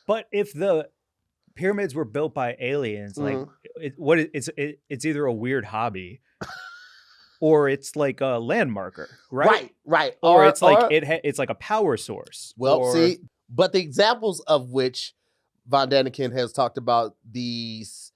But if the pyramids were built by aliens, like it's either a weird hobby or it's like a landmarker, right? Right. Or it's like it's like a power source. Well, see, but the examples of which Von Daniken has talked about these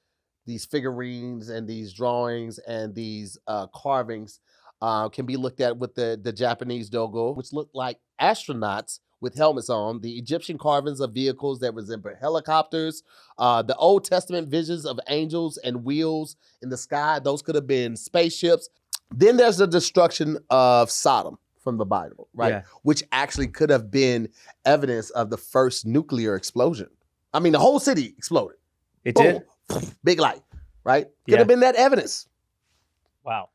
figurines and these drawings and these carvings can be looked at with the Japanese dogo, which look like astronauts with helmets on, the Egyptian carvings of vehicles that resemble helicopters, the Old Testament visions of angels and wheels in the sky. Those could have been spaceships. Then there's the destruction of Sodom from the Bible, right? Yeah. Which actually could have been evidence of the first nuclear explosion. I mean, the whole city exploded. It Boom. did? Big light, right? Could have been that evidence. Wow.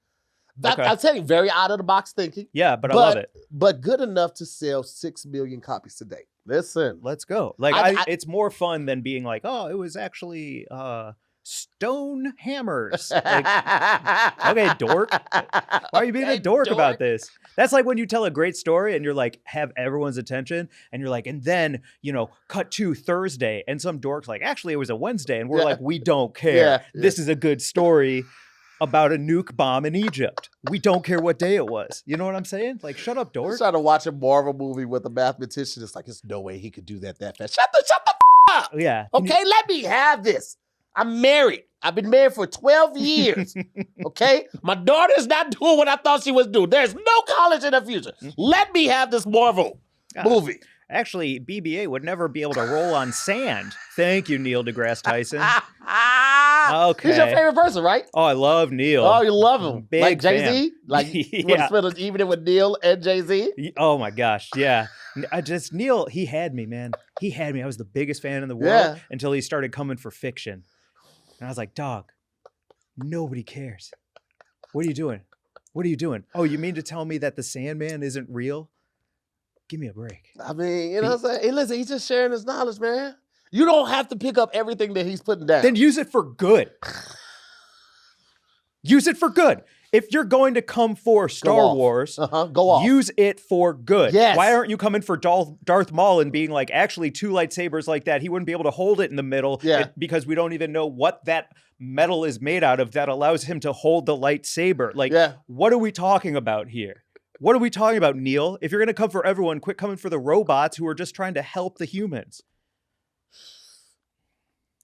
Okay. I'm telling you, very out of the box thinking. Yeah, but I love it. But good enough to sell 6 million copies today. Listen. Let's go. Like, it's more fun than being like, oh, it was actually stone hammers. Like, okay, dork. Why are you being a dork about this? That's like when you tell a great story and you're like, have everyone's attention, and you're like, and then, cut to Thursday, and some dork's like, actually, it was a Wednesday, and we're like, we don't care. This is a good story about a nuke bomb in Egypt. We don't care what day it was. You know what I'm saying? Like, shut up, dork. I'm trying to watch a Marvel movie with a mathematician. It's like, there's no way he could do that fast. Shut the up. Yeah. Okay, let me have this. I'm married. I've been married for 12 years. Okay? My daughter's not doing what I thought she was doing. There's no college in the future. Let me have this Marvel movie. Actually, BB-8 would never be able to roll on sand. Thank you, Neil deGrasse Tyson. Okay. He's your favorite person, right? Oh, I love Neil. Oh, you love him. Big like Jay-Z? fan. Like, you want to spend an evening with Neil and Jay-Z? Oh, my gosh. Yeah. Neil, he had me, man. He had me. I was the biggest fan in the world until he started coming for fiction. And I was like, dog, nobody cares. What are you doing? What are you doing? Oh, you mean to tell me that the Sandman isn't real? Give me a break. I mean, you know what I'm saying? Hey, listen, he's just sharing his knowledge, man. You don't have to pick up everything that he's putting down. Then use it for good. Use it for good. If you're going to come for Star Wars, go off. Use it for good. Yes. Why aren't you coming for Darth Maul and being like, actually, 2 lightsabers like that, he wouldn't be able to hold it in the middle because we don't even know what that metal is made out of that allows him to hold the lightsaber. Like, what are we talking about here? What are we talking about, Neil? If you're going to come for everyone, quit coming for the robots who are just trying to help the humans.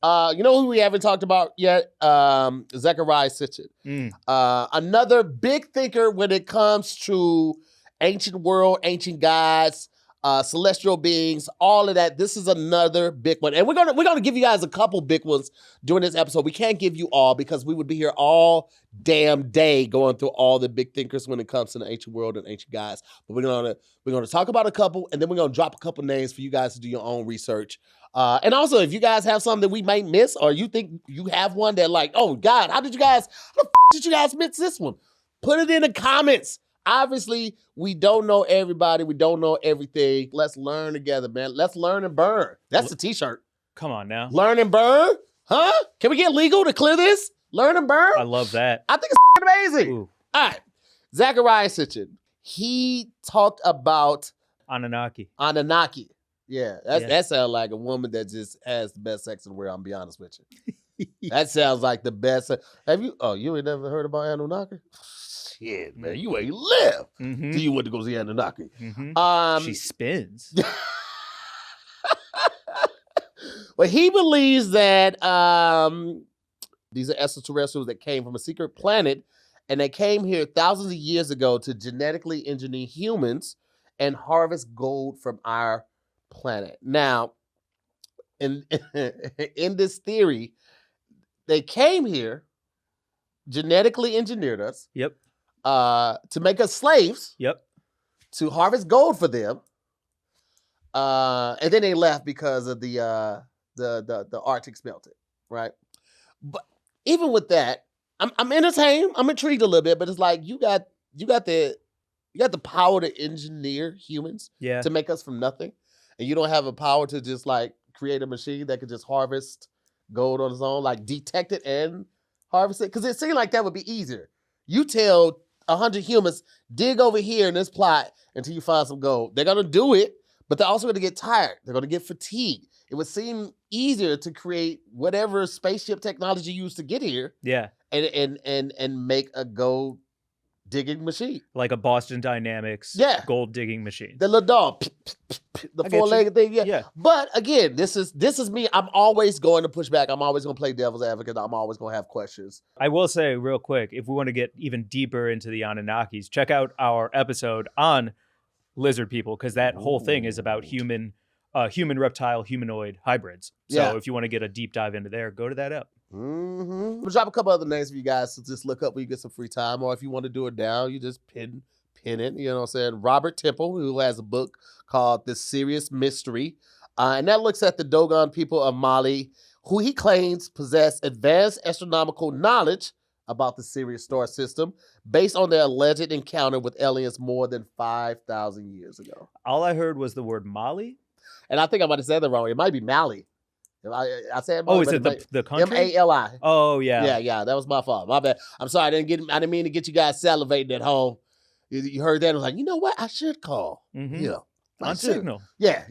You know who we haven't talked about yet? Zecharia Sitchin. Another big thinker when it comes to ancient world, ancient gods, celestial beings, all of that. This is another big one. And we're gonna give you guys a couple big ones during this episode. We can't give you all because we would be here all damn day going through all the big thinkers when it comes to the ancient world and ancient gods. But we're gonna talk about a couple, and then we're gonna drop a couple names for you guys to do your own research. And also, if you guys have something that we might miss, or you think you have one that like, oh God, how the f did you guys miss this one? Put it in the comments. Obviously, we don't know everybody. We don't know everything. Let's learn together, man. Let's learn and burn. That's the t-shirt. Come on now. Learn and burn? Huh? Can we get legal to clear this? Learn and burn? I love that. I think it's amazing. Ooh. All right. Zecharia Sitchin. He talked about Anunnaki. Yeah, that sounds like a woman that just has the best sex in the world, I'm be honest with you. That sounds like the best. You ain't never heard about Anunnaki? Shit, man, you ain't live till you went to go see Anunnaki. She spins. Well, he believes that these are extraterrestrials that came from a secret planet, and they came here thousands of years ago to genetically engineer humans and harvest gold from our planet. Now, in this theory, they came here, genetically engineered us. Yep. To make us slaves. Yep. To harvest gold for them. And then they left because of the Arctic melted, right? But even with that, I'm entertained. I'm intrigued a little bit, but it's like you got the power to engineer humans to make us from nothing. And you don't have a power to just like create a machine that could just harvest gold on its own, like detect it and harvest it. Because it seemed like that would be easier. You tell 100 humans, dig over here in this plot until you find some gold. They're going to do it, but they're also going to get tired. They're going to get fatigued. It would seem easier to create whatever spaceship technology used to get here, Yeah. and make a gold digging machine, like a Boston Dynamics gold digging machine. The little dog, the 4-legged thing. Yeah. But again, this is me. I'm always going to push back. I'm always going to play devil's advocate. I'm always going to have questions. I will say real quick, if we want to get even deeper into the Anunnakis, check out our episode on lizard people, because that whole thing is about human reptile humanoid hybrids. So if you want to get a deep dive into there, go to that up. We'll drop a couple other names for you guys to just look up when you get some free time, or if you want to do it down, you just pin it. You know what I'm saying? Robert Temple, who has a book called The Serious Mystery, and that looks at the Dogon people of Mali, who he claims possess advanced astronomical knowledge about the Sirius star system based on their alleged encounter with aliens more than 5,000 years ago. All I heard was the word Mali. And I think I might have said that wrong. It might be Mali. I said Mali, is it the country? M-A-L-I. Oh, yeah. Yeah. That was my fault. My bad. I'm sorry. I didn't mean to get you guys salivating at home. You heard that and was like, you know what? I should call. Mm-hmm. Yeah. On Signal. Yeah.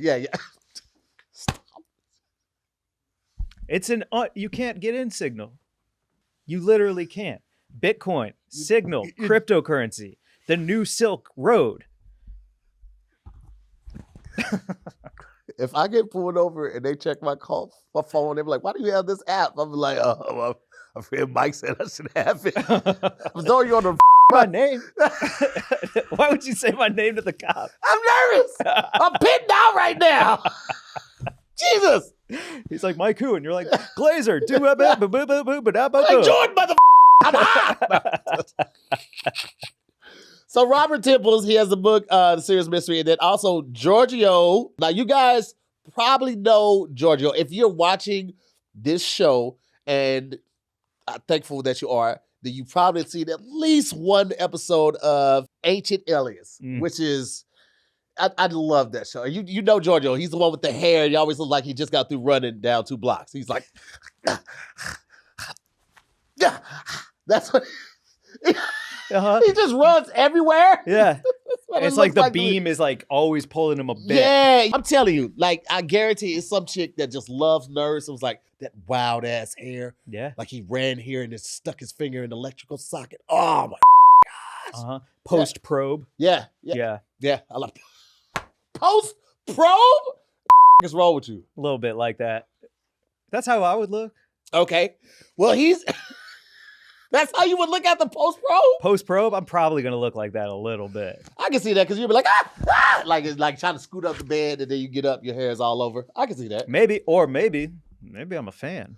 It's you can't get in Signal. You literally can't. Bitcoin, Signal, cryptocurrency, the new Silk Road. If I get pulled over and they check my phone, they're like, why do you have this app? I'm like, oh, my friend Mike said I should have it. I'm throwing you on the my name. Why would you say my name to the cop? I'm nervous. I'm pitting out right now. Jesus. He's like, Mike who? And you're like, Glazer. Like, Jordan, mother. I'm hot. So Robert Temples, he has a book, The Serious Mystery, and then also Giorgio. Now, you guys probably know Giorgio. If you're watching this show, and I'm thankful that you are, then you probably seen at least one episode of Ancient Aliens, which is, I love that show. You know Giorgio. He's the one with the hair. He always looks like he just got through running down 2 blocks. He's like, yeah, that's what... He just runs everywhere. Yeah. It's like the beam is like always pulling him a bit. Yeah. I'm telling you, like, I guarantee it's some chick that just loves nerds. It was like that wild ass hair. Yeah. Like he ran here and just stuck his finger in the electrical socket. Oh my gosh. Post probe. Yeah. I love post probe. What is wrong with you? A little bit like that. That's how I would look. Okay. Well, that's how you would look at the post-probe? Post-probe, I'm probably going to look like that a little bit. I can see that because you'll be like, like it's like trying to scoot up the bed and then you get up, your hair is all over. I can see that. Maybe I'm a fan.